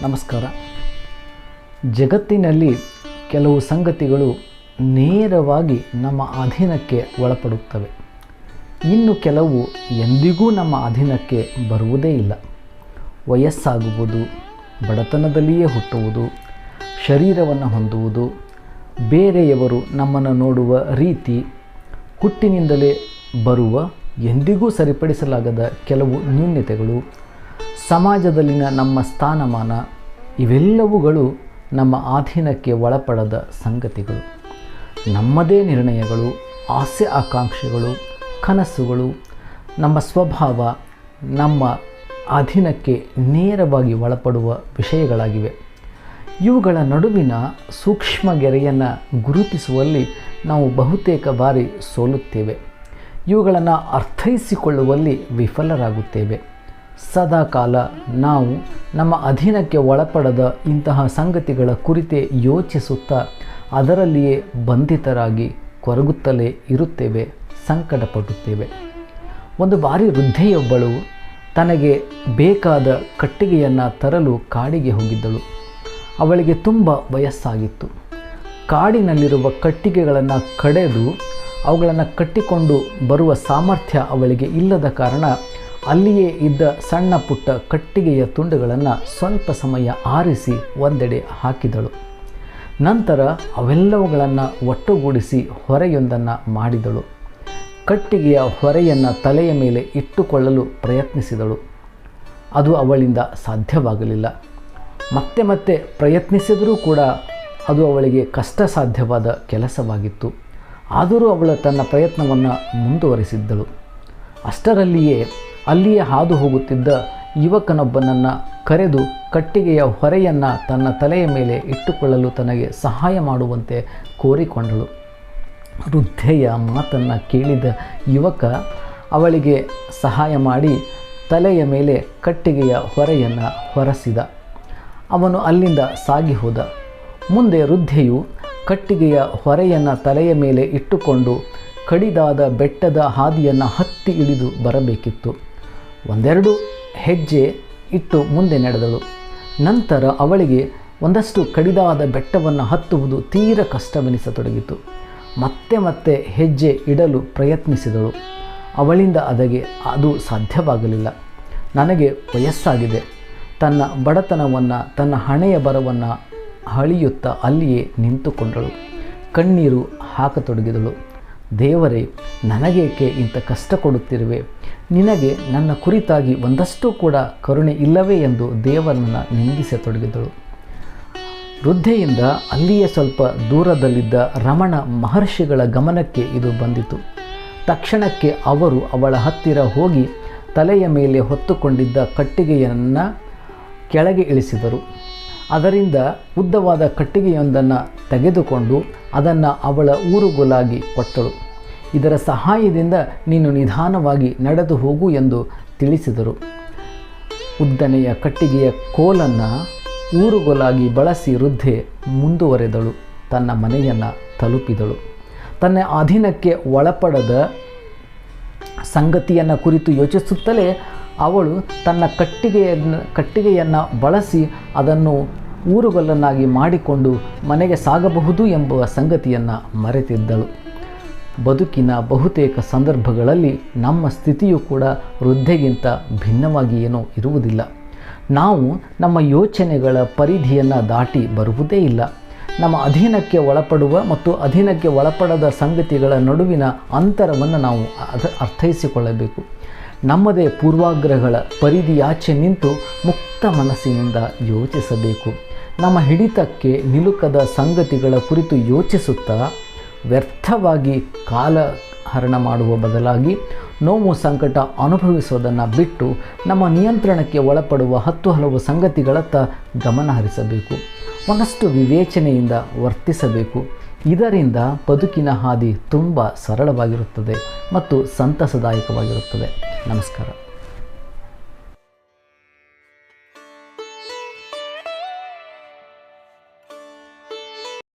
ನಮಸ್ಕಾರ. ಜಗತ್ತಿನಲ್ಲಿ ಕೆಲವು ಸಂಗತಿಗಳು ನೇರವಾಗಿ ನಮ್ಮ ಅಧೀನಕ್ಕೆ ಒಳಪಡುತ್ತವೆ. ಇನ್ನು ಕೆಲವು ಎಂದಿಗೂ ನಮ್ಮ ಅಧೀನಕ್ಕೆ ಬರುವುದೇ ಇಲ್ಲ. ವಯಸ್ಸಾಗುವುದು, ಬಡತನದಲ್ಲಿಯೇ ಹುಟ್ಟುವುದು, ಶರೀರವನ್ನು ಹೊಂದುವುದು, ಬೇರೆಯವರು ನಮ್ಮನ್ನು ನೋಡುವ ರೀತಿ, ಹುಟ್ಟಿನಿಂದಲೇ ಬರುವ ಎಂದಿಗೂ ಸರಿಪಡಿಸಲಾಗದ ಕೆಲವು ನ್ಯೂನತೆಗಳು, ಸಮಾಜದಲ್ಲಿನ ನಮ್ಮ ಸ್ಥಾನಮಾನ ಇವೆಲ್ಲವುಗಳು ನಮ್ಮ ಅಧೀನಕ್ಕೆ ಒಳಪಡದ ಸಂಗತಿಗಳು. ನಮ್ಮದೇ ನಿರ್ಣಯಗಳು, ಆಸೆ ಆಕಾಂಕ್ಷೆಗಳು, ಕನಸುಗಳು, ನಮ್ಮ ಸ್ವಭಾವ ನಮ್ಮ ಅಧೀನಕ್ಕೆ ನೇರವಾಗಿ ಒಳಪಡುವ ವಿಷಯಗಳಾಗಿವೆ. ಇವುಗಳ ನಡುವಿನ ಸೂಕ್ಷ್ಮ ಗೆರೆಯನ್ನು ಗುರುತಿಸುವಲ್ಲಿ ನಾವು ಬಹುತೇಕ ಬಾರಿ ಸೋಲುತ್ತೇವೆ. ಇವುಗಳನ್ನು ಅರ್ಥೈಸಿಕೊಳ್ಳುವಲ್ಲಿ ವಿಫಲರಾಗುತ್ತೇವೆ. ಸದಾಕಾಲ ನಾವು ನಮ್ಮ ಅಧೀನಕ್ಕೆ ಒಳಪಡದ ಇಂತಹ ಸಂಗತಿಗಳ ಕುರಿತೇ ಯೋಚಿಸುತ್ತಾ ಅದರಲ್ಲಿಯೇ ಬಂಧಿತರಾಗಿ ಕೊರಗುತ್ತಲೇ ಇರುತ್ತೇವೆ, ಸಂಕಟಪಡುತ್ತೇವೆ. ಒಂದು ಬಾರಿ ವೃದ್ಧೆಯೊಬ್ಬಳು ತನಗೆ ಬೇಕಾದ ಕಟ್ಟಿಗೆಯನ್ನು ತರಲು ಕಾಡಿಗೆ ಹೋಗಿದ್ದಳು. ಅವಳಿಗೆ ತುಂಬ ವಯಸ್ಸಾಗಿತ್ತು. ಕಾಡಿನಲ್ಲಿರುವ ಕಟ್ಟಿಗೆಗಳನ್ನು ಕಡೆದು ಅವುಗಳನ್ನು ಕಟ್ಟಿಕೊಂಡು ಬರುವ ಸಾಮರ್ಥ್ಯ ಅವಳಿಗೆ ಇಲ್ಲದ ಕಾರಣ ಅಲ್ಲಿಯೇ ಇದ್ದ ಸಣ್ಣ ಪುಟ್ಟ ಕಟ್ಟಿಗೆಯ ತುಂಡುಗಳನ್ನು ಸ್ವಲ್ಪ ಸಮಯ ಆರಿಸಿ ಒಂದೆಡೆ ಹಾಕಿದಳು. ನಂತರ ಅವೆಲ್ಲವುಗಳನ್ನು ಒಟ್ಟುಗೂಡಿಸಿ ಹೊರೆಯೊಂದನ್ನು ಮಾಡಿದಳು. ಕಟ್ಟಿಗೆಯ ಹೊರೆಯನ್ನು ತಲೆಯ ಮೇಲೆ ಇಟ್ಟುಕೊಳ್ಳಲು ಪ್ರಯತ್ನಿಸಿದಳು. ಅದು ಅವಳಿಂದ ಸಾಧ್ಯವಾಗಲಿಲ್ಲ. ಮತ್ತೆ ಮತ್ತೆ ಪ್ರಯತ್ನಿಸಿದರೂ ಕೂಡ ಅದು ಅವಳಿಗೆ ಕಷ್ಟ ಸಾಧ್ಯವಾದ ಕೆಲಸವಾಗಿತ್ತು. ಆದರೂ ಅವಳು ತನ್ನ ಪ್ರಯತ್ನವನ್ನು ಮುಂದುವರಿಸಿದ್ದಳು. ಅಷ್ಟರಲ್ಲಿಯೇ ಅಲ್ಲಿಯೇ ಹಾದು ಹೋಗುತ್ತಿದ್ದ ಯುವಕನೊಬ್ಬನನ್ನು ಕರೆದು ಕಟ್ಟಿಗೆಯ ಹೊರೆಯನ್ನು ತನ್ನ ತಲೆಯ ಮೇಲೆ ಇಟ್ಟುಕೊಳ್ಳಲು ತನಗೆ ಸಹಾಯ ಮಾಡುವಂತೆ ಕೋರಿಕೊಂಡಳು. ವೃದ್ಧೆಯ ಮಾತನ್ನು ಕೇಳಿದ ಯುವಕ ಅವಳಿಗೆ ಸಹಾಯ ಮಾಡಿ ತಲೆಯ ಮೇಲೆ ಕಟ್ಟಿಗೆಯ ಹೊರೆಯನ್ನು ಹೊರಸಿದ. ಅವನು ಅಲ್ಲಿಂದ ಸಾಗಿ ಹೋದ. ಮುಂದೆ ವೃದ್ಧೆಯು ಕಟ್ಟಿಗೆಯ ಹೊರೆಯನ್ನು ತಲೆಯ ಮೇಲೆ ಇಟ್ಟುಕೊಂಡು ಕಡಿದಾದ ಬೆಟ್ಟದ ಹಾದಿಯನ್ನು ಹತ್ತಿ ಇಳಿದು ಬರಬೇಕಿತ್ತು. ಒಂದೆರಡು ಹೆಜ್ಜೆ ಇಟ್ಟು ಮುಂದೆ ನಡೆದಳು. ನಂತರ ಅವಳಿಗೆ ಒಂದಷ್ಟು ಕಡಿದಾದ ಬೆಟ್ಟವನ್ನು ಹತ್ತುವುದು ತೀರ ಕಷ್ಟವೆನಿಸತೊಡಗಿತು. ಮತ್ತೆ ಮತ್ತೆ ಹೆಜ್ಜೆ ಇಡಲು ಪ್ರಯತ್ನಿಸಿದಳು. ಅವಳಿಂದ ಅದು ಸಾಧ್ಯವಾಗಲಿಲ್ಲ. ನನಗೆ ವಯಸ್ಸಾಗಿದೆ. ತನ್ನ ಬಡತನವನ್ನು, ತನ್ನ ಹಣೆಯ ಬರವನ್ನು ಹಳಿಯುತ್ತಾ ಅಲ್ಲಿಯೇ ನಿಂತುಕೊಂಡಳು. ಕಣ್ಣೀರು ಹಾಕತೊಡಗಿದಳು. ದೇವರೇ, ನನಗೇಕೆ ಇಂಥ ಕಷ್ಟ ಕೊಡುತ್ತಿರುವೆ? ನಿನಗೆ ನನ್ನ ಕುರಿತಾಗಿ ಒಂದಷ್ಟು ಕೂಡ ಕರುಣೆ ಇಲ್ಲವೇ ಎಂದು ದೇವರನ್ನು ನಿಂದಿಸತೊಡಗಿದಳು. ವೃದ್ಧೆಯಿಂದ ಅಲ್ಲಿಯೇ ಸ್ವಲ್ಪ ದೂರದಲ್ಲಿದ್ದ ರಮಣ ಮಹರ್ಷಿಗಳ ಗಮನಕ್ಕೆ ಇದು ಬಂದಿತು. ತಕ್ಷಣಕ್ಕೆ ಅವರು ಅವಳ ಹತ್ತಿರ ಹೋಗಿ ತಲೆಯ ಮೇಲೆ ಹೊತ್ತುಕೊಂಡಿದ್ದ ಕಟ್ಟಿಗೆಯನ್ನು ಕೆಳಗೆ ಇಳಿಸಿದರು. ಅದರಿಂದ ಉದ್ದವಾದ ಕಟ್ಟಿಗೆಯೊಂದನ್ನು ತೆಗೆದುಕೊಂಡು ಅದನ್ನು ಅವಳ ಊರುಗೋಲಾಗಿ ಕೊಟ್ಟಳು. ಇದರ ಸಹಾಯದಿಂದ ನೀನು ನಿಧಾನವಾಗಿ ನಡೆದು ಹೋಗು ಎಂದು ತಿಳಿಸಿದರು. ಉದ್ದನೆಯ ಕಟ್ಟಿಗೆಯ ಕೋಲನ್ನು ಊರುಗೋಲಾಗಿ ಬಳಸಿ ವೃದ್ಧೆ ಮುಂದುವರೆದಳು. ತನ್ನ ಮನೆಯನ್ನು ತಲುಪಿದಳು. ತನ್ನ ಅಧೀನಕ್ಕೆ ಒಳಪಡದ ಸಂಗತಿಯನ್ನು ಕುರಿತು ಯೋಚಿಸುತ್ತಲೇ ಅವಳು ತನ್ನ ಕಟ್ಟಿಗೆಯನ್ನು ಬಳಸಿ ಅದನ್ನು ಊರುಗಲ್ಲನ್ನಾಗಿ ಮಾಡಿಕೊಂಡು ಮನೆಗೆ ಸಾಗಬಹುದು ಎಂಬ ಸಂಗತಿಯನ್ನು ಮರೆತಿದ್ದಳು. ಬದುಕಿನ ಬಹುತೇಕ ಸಂದರ್ಭಗಳಲ್ಲಿ ನಮ್ಮ ಸ್ಥಿತಿಯೂ ಕೂಡ ವೃದ್ಧೆಗಿಂತ ಭಿನ್ನವಾಗಿ ಏನೂ ಇರುವುದಿಲ್ಲ. ನಾವು ನಮ್ಮ ಯೋಚನೆಗಳ ಪರಿಧಿಯನ್ನು ದಾಟಿ ಬರುವುದೇ ಇಲ್ಲ. ನಮ್ಮ ಅಧೀನಕ್ಕೆ ಒಳಪಡುವ ಮತ್ತು ಅಧೀನಕ್ಕೆ ಒಳಪಡದ ಸಂಗತಿಗಳ ನಡುವಿನ ಅಂತರವನ್ನು ನಾವು ಅರ್ಥೈಸಿಕೊಳ್ಳಬೇಕು. ನಮ್ಮದೇ ಪೂರ್ವಾಗ್ರಹಗಳ ಪರಿಧಿಯಾಚೆ ನಿಂತು ಮುಕ್ತ ಮನಸ್ಸಿನಿಂದ ಯೋಚಿಸಬೇಕು. ನಮ್ಮ ಹಿಡಿತಕ್ಕೆ ನಿಲುಕದ ಸಂಗತಿಗಳ ಕುರಿತು ಯೋಚಿಸುತ್ತಾ ವ್ಯರ್ಥವಾಗಿ ಕಾಲಹರಣ ಮಾಡುವ ಬದಲಾಗಿ ನೋವು ಸಂಕಟ ಅನುಭವಿಸುವುದನ್ನು ಬಿಟ್ಟು ನಮ್ಮ ನಿಯಂತ್ರಣಕ್ಕೆ ಒಳಪಡುವ ಹಲವು ಸಂಗತಿಗಳತ್ತ ಗಮನ ಹರಿಸಬೇಕು. ಒಂದಷ್ಟು ವಿವೇಚನೆಯಿಂದ ವರ್ತಿಸಬೇಕು. ಇದರಿಂದ ಬದುಕಿನ ಹಾದಿ ತುಂಬ ಸರಳವಾಗಿರುತ್ತದೆ ಮತ್ತು ಸಂತಸದಾಯಕವಾಗಿರುತ್ತದೆ. ನಮಸ್ಕಾರ.